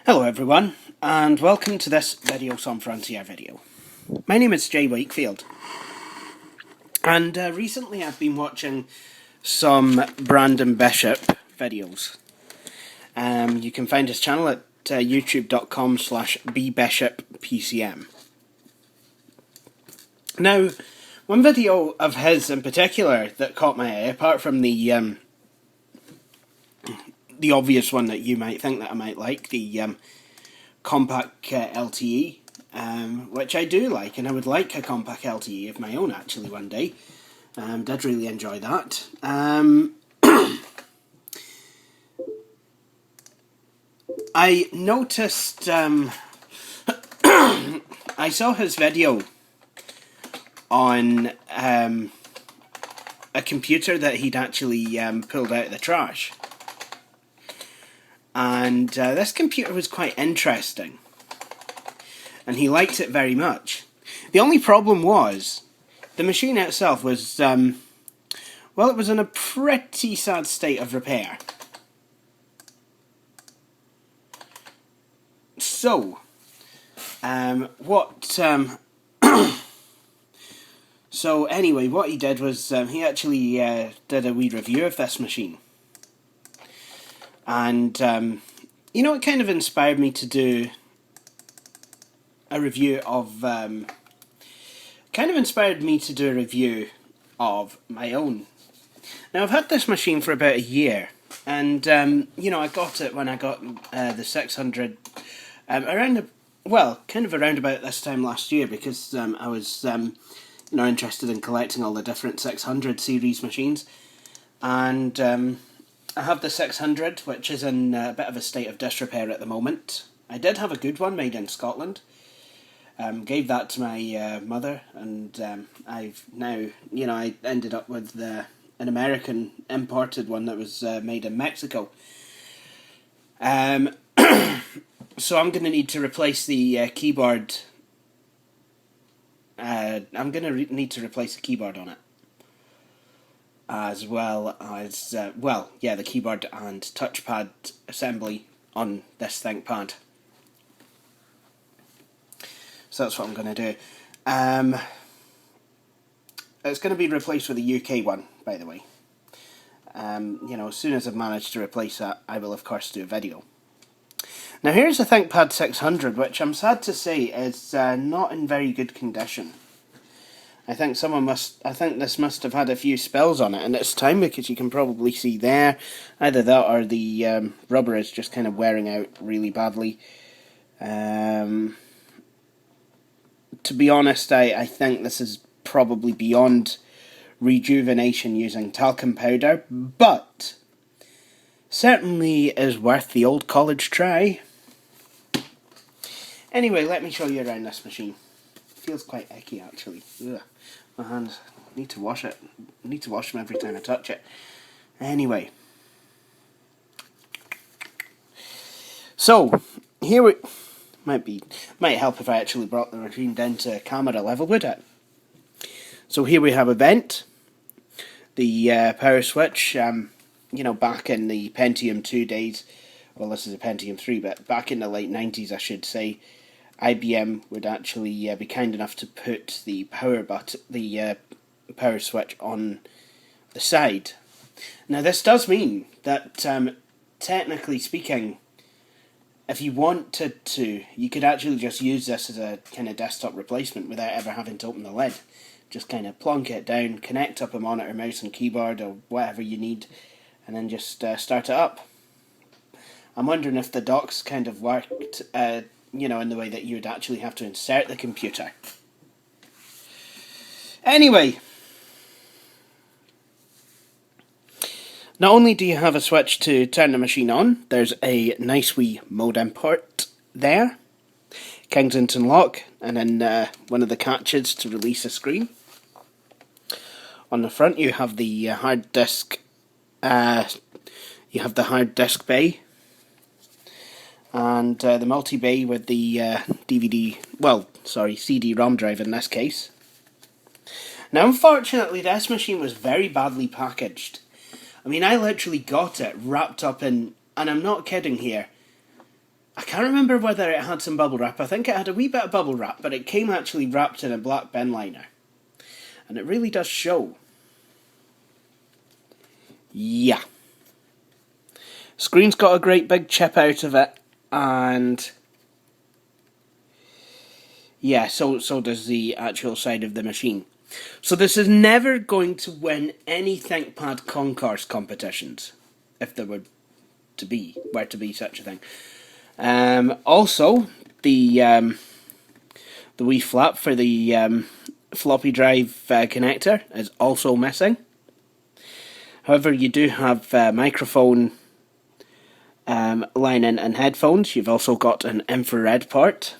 Hello everyone, and welcome to this Video Some Frontier video. My name is Jay Wakefield, and recently I've been watching some Brandon Bishop videos. You can find his channel at youtube.com/bbishoppcm. Now, one video of his in particular that caught my eye, apart from the obvious one that you might think that I might like, the compact LTE, which I do like, and I would like a compact LTE of my own actually one day. Did really enjoy that. I noticed, I saw his video on a computer that he'd actually pulled out of the trash. And this computer was quite interesting, and he liked it very much. The only problem was, the machine itself was, well, it was in a pretty sad state of repair. So, so anyway, what he did was, he actually did a wee review of this machine. And, you know, it kind of inspired me to do a review of, my own. Now, I've had this machine for about a year, and, you know, I got it when I got the 600, around about this time last year, because I was, you know, interested in collecting all the different 600 series machines, and, I have the 600, which is in a bit of a state of disrepair at the moment. I did have a good one made in Scotland. Gave that to my mother, and I've now, you know, I ended up with an American imported one that was made in Mexico. So I'm going to need to replace the keyboard. I'm going to need to replace the keyboard on it, as well as, the keyboard and touchpad assembly on this ThinkPad. So that's what I'm going to do. It's going to be replaced with a UK one, by the way. You know, as soon as I've managed to replace that, I will of course do a video. Now here's a ThinkPad 600, which I'm sad to say is not in very good condition. I think this must have had a few spills on it, and it's time, because you can probably see there, either that or the rubber is just kind of wearing out really badly. To be honest, I think this is probably beyond rejuvenation using talcum powder, but certainly is worth the old college try. Anyway, let me show you around this machine. Feels quite icky actually. Ugh. My hands, need to wash it. Need to wash them every time I touch it. Anyway. So, here we... Might help if I actually brought the machine down to camera level, would it? So here we have a vent. The power switch, you know, back in the Pentium 2 days, well this is a Pentium 3, but back in the late 90s I should say, IBM would actually be kind enough to put the power switch on the side. Now this does mean that, technically speaking, if you wanted to, you could actually just use this as a kind of desktop replacement without ever having to open the lid. Just kind of plonk it down, connect up a monitor, mouse and keyboard or whatever you need, and then just start it up. I'm wondering if the docks kind of worked, you know, in the way that you would actually have to insert the computer. Anyway, Not only do you have a switch to turn the machine on, there's a nice wee modem port there, Kensington lock, and then one of the catches to release a screen. On the front you have the hard disk. You have the hard disk bay, and the multi-bay with the CD-ROM drive in this case. Now, unfortunately, this machine was very badly packaged. I mean, I literally got it wrapped up in, and I'm not kidding here, I can't remember whether it had some bubble wrap. I think it had a wee bit of bubble wrap, but it came actually wrapped in a black bin liner. And it really does show. Yeah. Screen's got a great big chip out of it, and yeah, so does the actual side of the machine. So this is never going to win any ThinkPad concourse competitions, if there were to be such a thing. Also, the wee flap for the floppy drive connector is also missing. However, you do have microphone line in and headphones. You've also got an infrared port,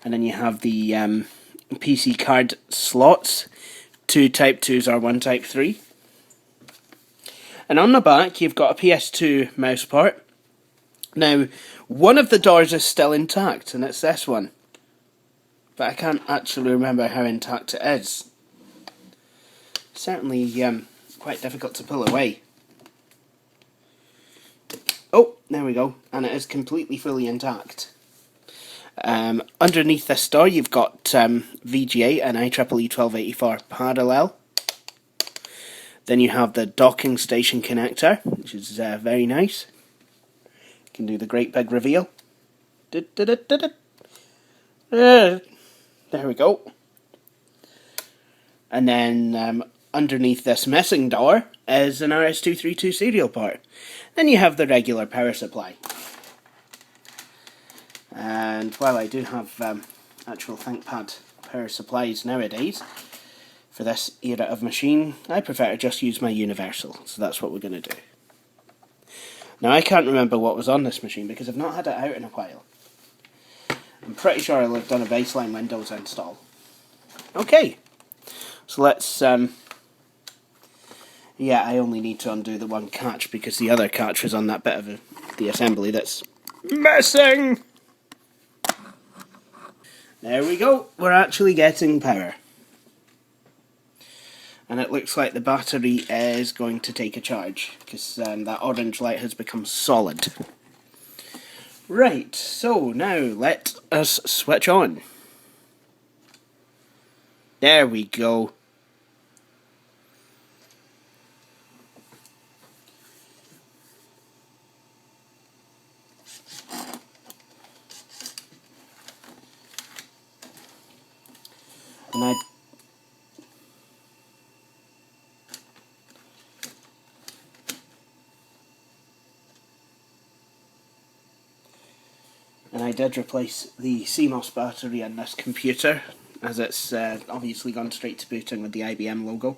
and then you have the PC card slots, 2 Type 2s or 1 Type 3. And on the back you've got a PS2 mouse port. Now, one of the doors is still intact, and it's this one, but I can't actually remember how intact it is. Certainly quite difficult to pull away. Oh, there we go, and it is completely fully intact. Underneath this door you've got VGA and IEEE 1284 parallel. Then you have the docking station connector, which is very nice. You can do the great big reveal. There we go. And then underneath this missing door is an RS-232 serial port. Then you have the regular power supply. And while I do have actual ThinkPad power supplies nowadays, for this era of machine, I prefer to just use my universal, so that's what we're going to do. Now, I can't remember what was on this machine because I've not had it out in a while. I'm pretty sure I'll have done a baseline Windows install. Okay, so let's, yeah, I only need to undo the one catch because the other catch was on that bit of the assembly that's missing. There we go, we're actually getting power. And it looks like the battery is going to take a charge, because that orange light has become solid. Right, so now let us switch on. There we go. And I did replace the CMOS battery in this computer, as it's obviously gone straight to booting with the IBM logo.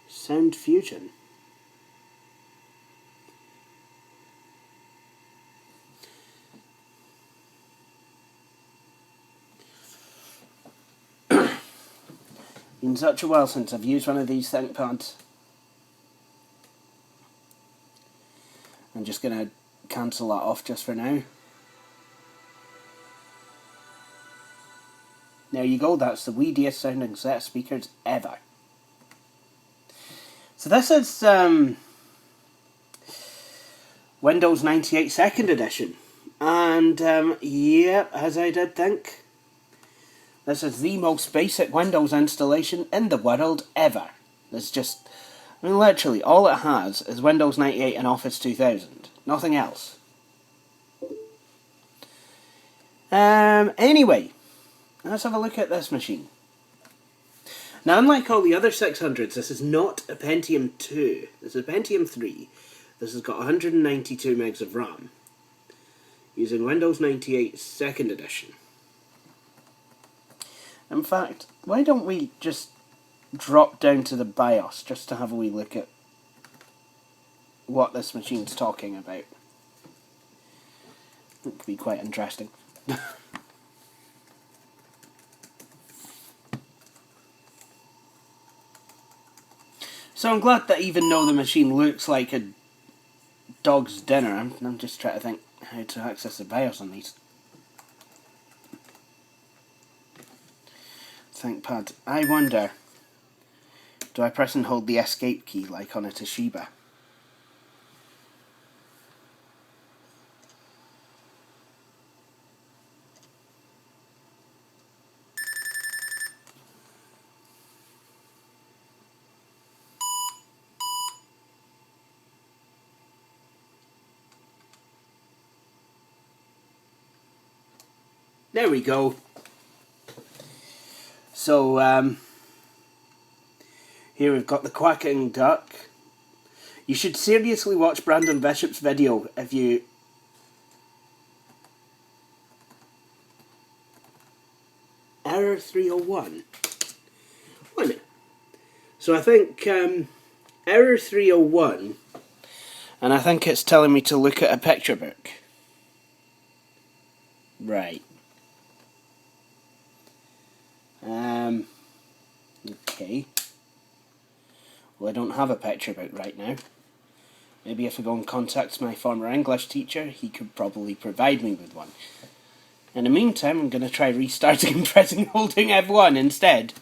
Sound Fusion. Been such a while since I've used one of these ThinkPads. I'm just going to cancel that off just for now. There you go, that's the weediest sounding set of speakers ever. So this is Windows 98 2nd edition, and yeah, as I did think, this is the most basic Windows installation in the world ever. There's just, I mean, literally all it has is Windows 98 and Office 2000. Nothing else. Anyway, let's have a look at this machine. Now, unlike all the other 600s, this is not a Pentium 2. This is a Pentium 3. This has got 192 megs of RAM, using Windows 98 2nd edition. In fact, why don't we just drop down to the BIOS just to have a wee look at what this machine's talking about. It could be quite interesting. So I'm glad that even though the machine looks like a dog's dinner, I'm just trying to think how to access the BIOS on these. ThinkPad. I wonder, do I press and hold the escape key like on a Toshiba? There we go. So, here we've got the quacking duck. You should seriously watch Brandon Bishop's video if you... Error 301. Wait a minute. So I think, error 301, and I think it's telling me to look at a picture book. Right. Okay. Well, I don't have a picture book right now. Maybe if I go and contact my former English teacher, he could probably provide me with one. In the meantime, I'm going to try restarting and pressing holding F1 instead.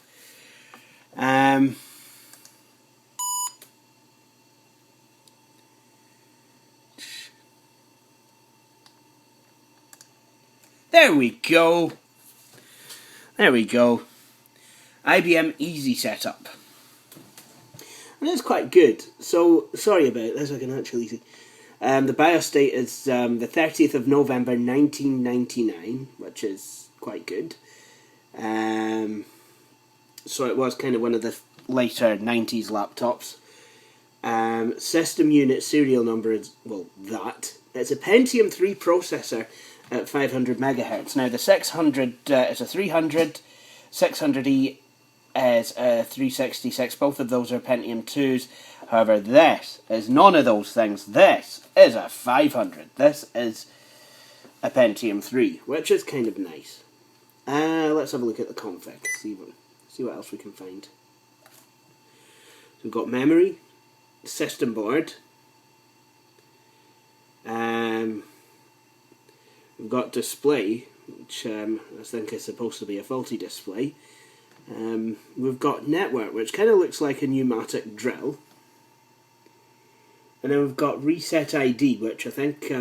There we go. There we go. IBM Easy Setup. And it's quite good. So, sorry about this, I can actually see. The BIOS date is the 30th of November 1999, which is quite good. So it was kind of one of the later 90s laptops. System unit serial number is, well, that. It's a Pentium 3 processor at 500 megahertz. Now the 600 is a 300, 600E is a 366. Both of those are Pentium 2s. However, this is none of those things. This is a 500. This is a Pentium 3, which is kind of nice. Let's have a look at the config. See what else we can find. So we've got memory, system board. We've got display, which I think is supposed to be a faulty display. We've got network, which kind of looks like a pneumatic drill. And then we've got reset ID, which I think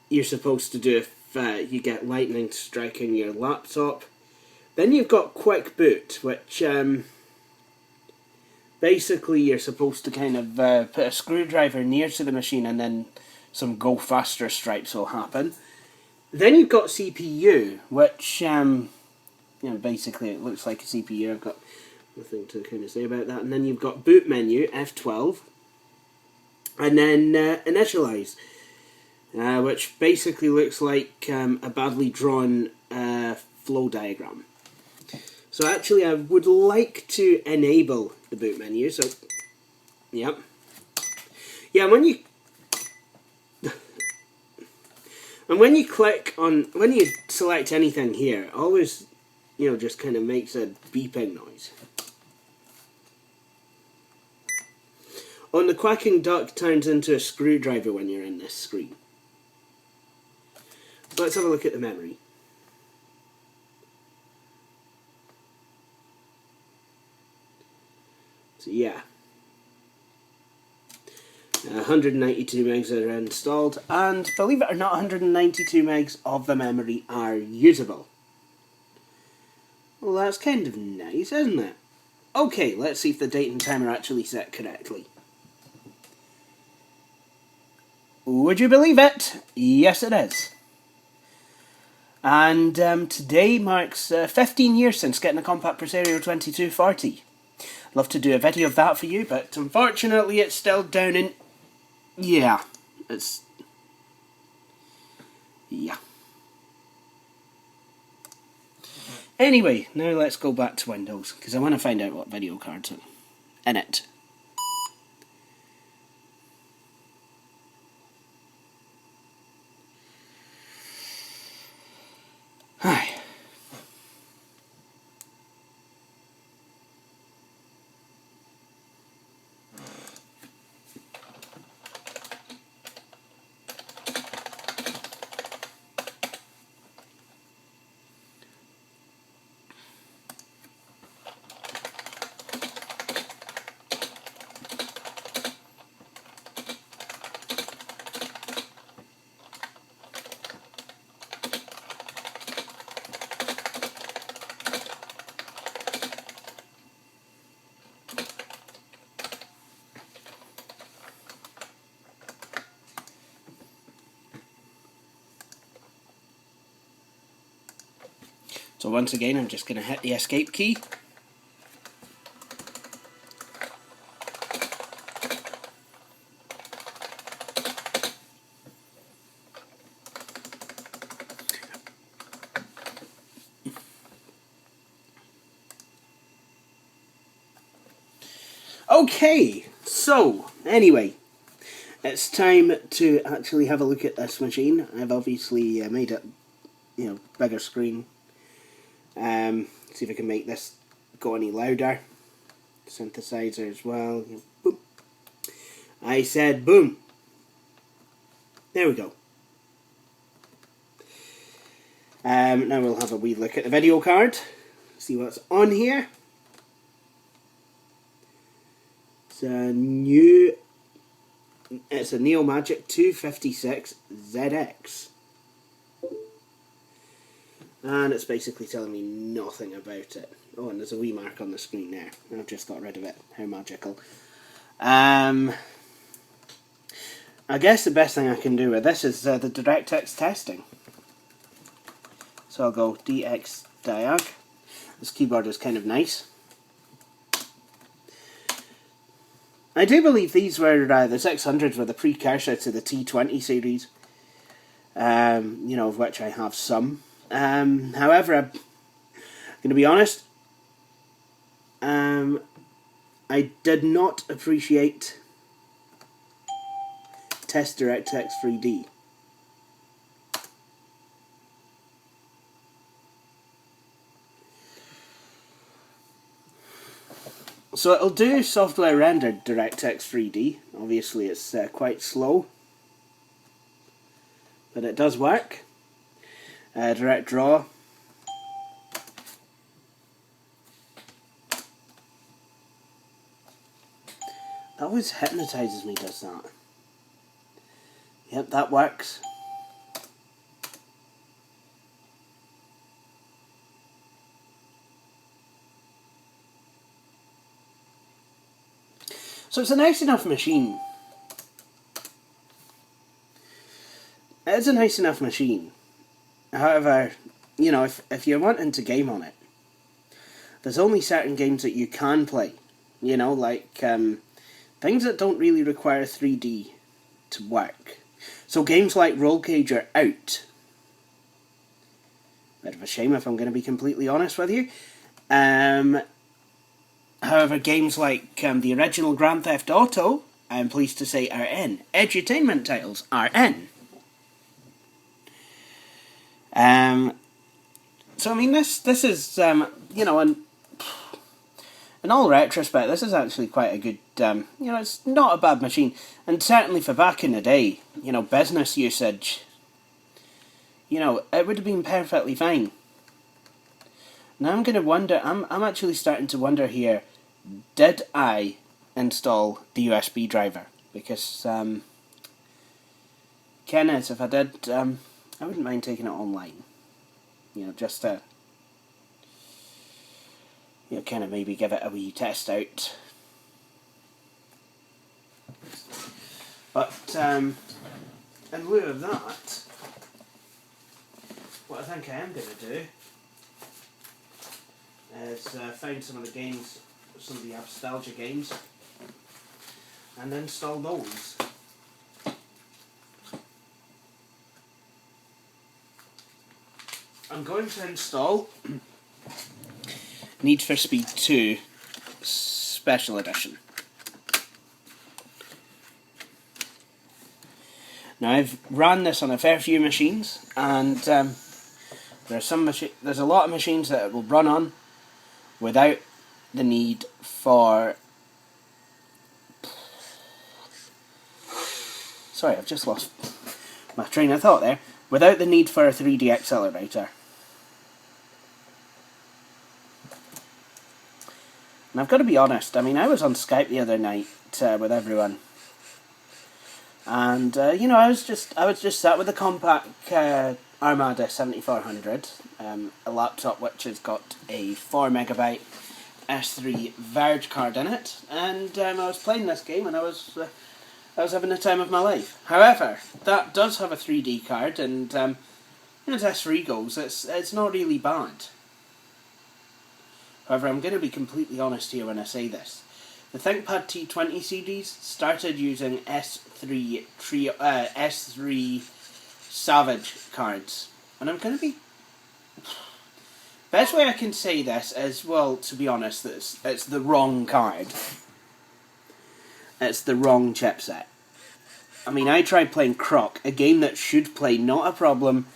you're supposed to do if you get lightning striking your laptop. Then you've got quick boot, which basically you're supposed to kind of put a screwdriver near to the machine and then some go faster stripes will happen. Then you've got CPU, which basically it looks like a CPU. I've got nothing to kind of say about that. And then you've got boot menu, F12, and then initialize, which basically looks like a badly drawn flow diagram. So actually I would like to enable the boot menu, so, yep. Yeah, when you click on, when you select anything here, it always, just kind of makes a beeping noise. Oh, and the quacking duck turns into a screwdriver when you're in this screen. So let's have a look at the memory. So yeah, 192 megs are installed, and believe it or not, 192 megs of the memory are usable. Well, that's kind of nice, isn't it? Okay, let's see if the date and time are actually set correctly. Would you believe it? Yes, it is. And today marks 15 years since getting a Compact Presario 2240. Love to do a video of that for you, but unfortunately it's still down in... Yeah, it's... Yeah. Anyway, now let's go back to Windows, because I want to find out what video cards are in it. Hi. So once again, I'm just going to hit the escape key. Okay, so anyway, it's time to actually have a look at this machine. I've obviously made it, bigger screen. See if I can make this go any louder. Synthesizer as well. Boom. I said boom. There we go. Now we'll have a wee look at the video card. See what's on here. It's a Neomagic 256 ZX. And it's basically telling me nothing about it. Oh, and there's a wee mark on the screen there. I've just got rid of it. How magical. I guess the best thing I can do with this is the DirectX testing. So I'll go DX Diag. This keyboard is kind of nice. I do believe these were, the 600s were the precursor to the T20 series. Of which I have some. However, I'm going to be honest, I did not appreciate Test DirectX 3D. So it'll do software rendered DirectX 3D. Obviously it's quite slow, but it does work. Direct Draw. That always hypnotizes me, does that? Yep, that works. So it's a nice enough machine. It is a nice enough machine. However, if you're wanting to game on it, there's only certain games that you can play. Like things that don't really require 3D to work. So games like Roll Cage are out. Bit of a shame if I'm going to be completely honest with you. However, games like the original Grand Theft Auto, I'm pleased to say, are in. Edutainment titles are in. So I mean, this is in all retrospect, this is actually quite a good. It's not a bad machine, and certainly for back in the day, business usage. It would have been perfectly fine. Now I'm going to wonder. I'm actually starting to wonder here. Did I install the USB driver? Because Kenneth, if I did, I wouldn't mind taking it online. Just to kind of maybe give it a wee test out. But in lieu of that, what I think I am going to do is find some of the games, some of the nostalgia games, and install those. I'm going to install Need for Speed 2 Special Edition. Now, I've ran this on a fair few machines, and there's a lot of machines that it will run on without the need for... Sorry, I've just lost my train of thought there. Without the need for a 3D accelerator. And I've got to be honest, I mean, I was on Skype the other night with everyone. And, you know, I was just sat with a compact Armada 7400, a laptop which has got a 4MB S3 Verge card in it, and I was playing this game and I was having the time of my life. However, that does have a 3D card, and as S3 goes, it's not really bad. However, I'm going to be completely honest here when I say this. The ThinkPad T20 series started using S3 Savage cards, and I'm going to be... Best way I can say this is, well, to be honest, it's the wrong card. It's the wrong chipset. I mean, I tried playing Croc, a game that should play not a problem.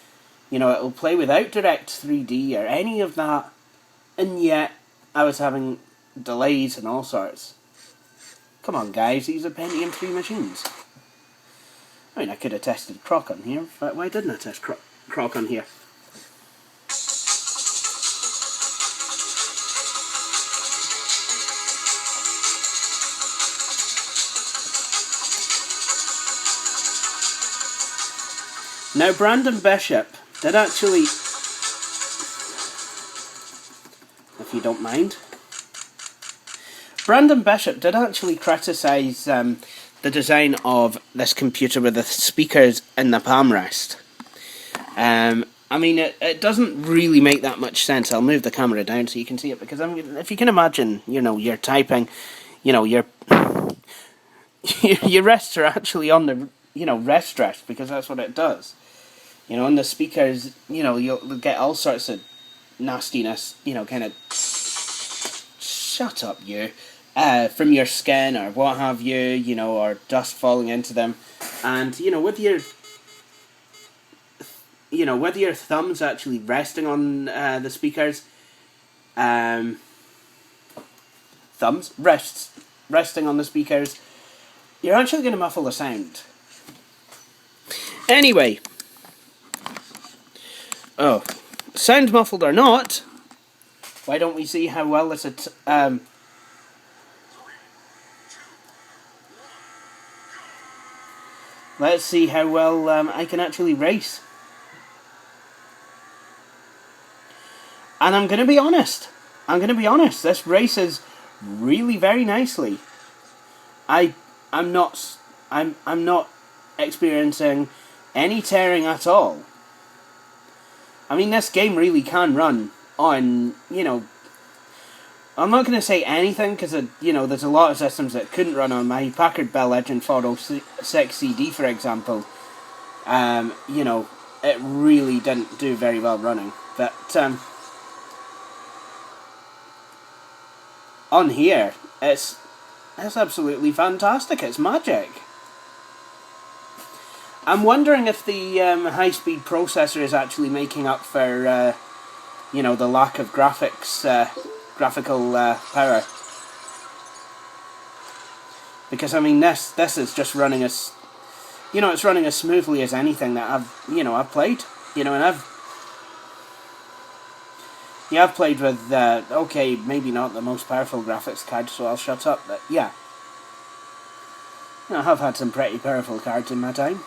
You know, it'll play without Direct 3D or any of that, and yet I was having delays and all sorts. Come on, guys, these are Pentium 3 machines. I mean, I could have tested Croc on here, but why didn't I test Croc on here? Now, Brandon Bishop did actually, if you don't mind, Brandon Bishop did actually criticise the design of this computer with the speakers in the palm rest. I mean, it doesn't really make that much sense. I'll move the camera down so you can see it, because I mean, if you can imagine, you know, you're typing, you know, your wrists are actually on the, you know, rest rest, because that's what it does. You know, and the speakers, you know, you'll get all sorts of nastiness, you know, kind of, shut up, you, from your skin or what have you, you know, or dust falling into them. And, you know, with your thumbs actually resting on the speakers, resting on the speakers, you're actually going to muffle the sound. Anyway, sound muffled or not, why don't we see how well this let's see how well I can actually race. And I'm going to be honest. This races really very nicely. I'm not experiencing any tearing at all. I mean, this game really can run on, you know, I'm not going to say anything, because, you know, there's a lot of systems that couldn't run on my Packard Bell Legend 406 CD, for example. You know, it really didn't do very well running. But, on here, it's absolutely fantastic. It's magic. I'm wondering if the high-speed processor is actually making up for, you know, the lack of graphical power. Because, I mean, this is just running as, you know, it's running as smoothly as anything that I've played. You know, and I've played with, okay, maybe not the most powerful graphics card, so I'll shut up, but yeah. You know, I have had some pretty powerful cards in my time.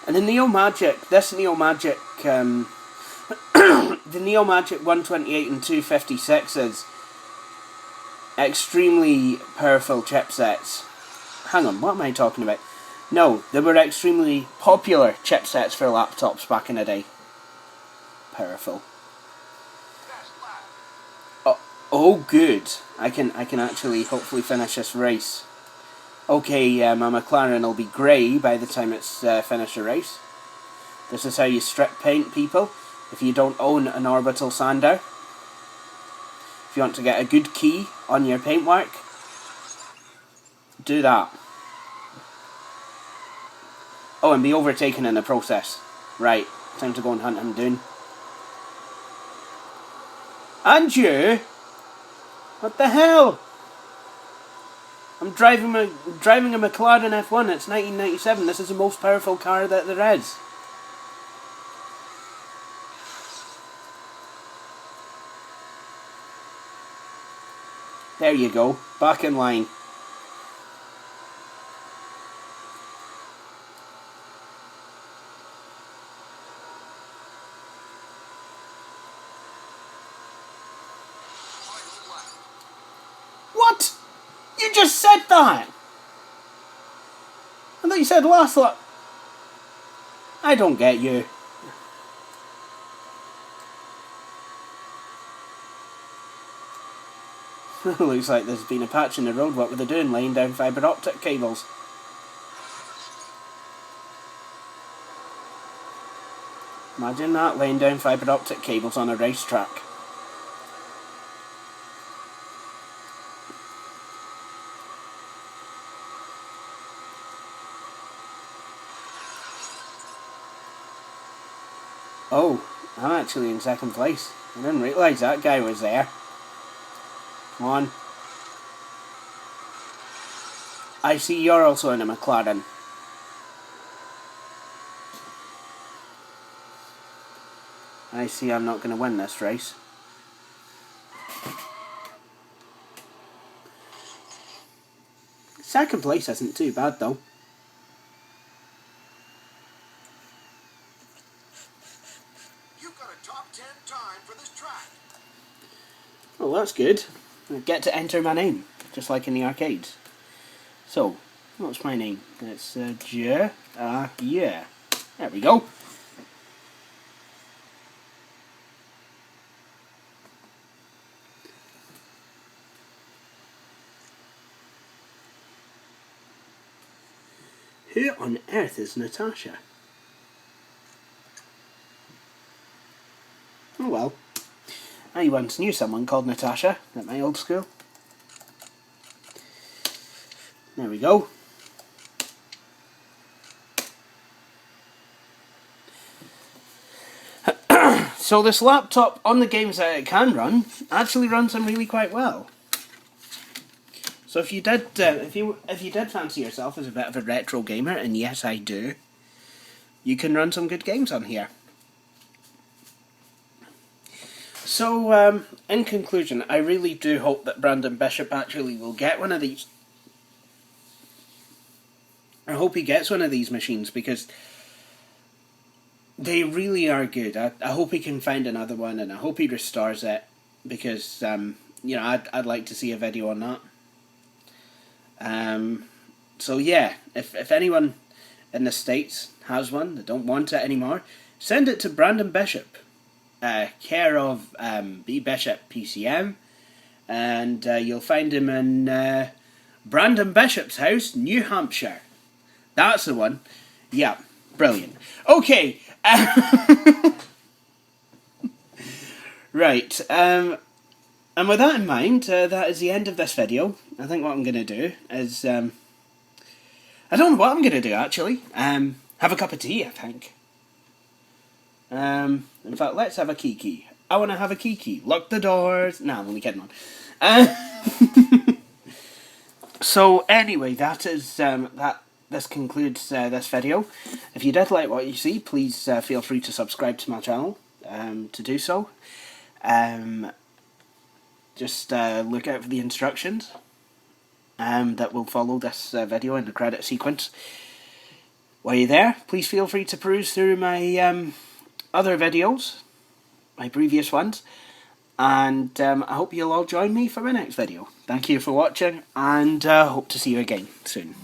And the Neomagic, the Neomagic 128 and 256s, extremely powerful chipsets. Hang on, what am I talking about? No, they were extremely popular chipsets for laptops back in the day. Powerful. Oh, good. I can actually hopefully finish this race. Okay, my McLaren will be grey by the time it's finished the race. This is how you strip paint, people. If you don't own an orbital sander. If you want to get a good key on your paintwork, do that. Oh, and be overtaken in the process. Right, time to go and hunt him down. And you? What the hell? I'm driving a McLaren F1. It's 1997. This is the most powerful car that there is. There you go. Back in line. What? You just said that! I thought you said last lap. I don't get you. Looks like there's been a patch in the road. What were they doing? Laying down fibre optic cables. Imagine that, laying down fibre optic cables on a racetrack. Oh, I'm actually in second place. I didn't realise that guy was there. Come on. I see you're also in a McLaren. I see I'm not going to win this race. Second place isn't too bad though. You've got a top 10 time for this track. Well, that's good. I get to enter my name, just like in the arcades. So, what's my name? It's yeah. There we go. Who on earth is Natasha? Oh well. I once knew someone called Natasha at my old school. There we go. So this laptop, on the games that it can run, actually runs them really quite well. So if you did, if you did fancy yourself as a bit of a retro gamer, and yes I do, you can run some good games on here. So, in conclusion, I really do hope that Brandon Bishop actually will get one of these. I hope he gets one of these machines, because they really are good. I hope he can find another one, and I hope he restores it, because, you know, I'd like to see a video on that. So yeah, if anyone in the States has one, they don't want it anymore, send it to Brandon Bishop, care of B Bishop PCM, and you'll find him in Brandon Bishop's house, New Hampshire. That's the one. Yeah, brilliant. Okay. Right. And with that in mind, that is the end of this video. I think what I'm going to do is... I don't know what I'm going to do, actually. Have a cup of tea, I think. In fact, let's have a kiki. I want to have a kiki. Lock the doors. Nah, I'm only kidding on. So, anyway, that is... This concludes this video. If you did like what you see, please feel free to subscribe to my channel to do so. Just look out for the instructions that will follow this video in the credit sequence. While you're there, please feel free to peruse through my other videos, my previous ones, and I hope you'll all join me for my next video. Thank you for watching, and hope to see you again soon.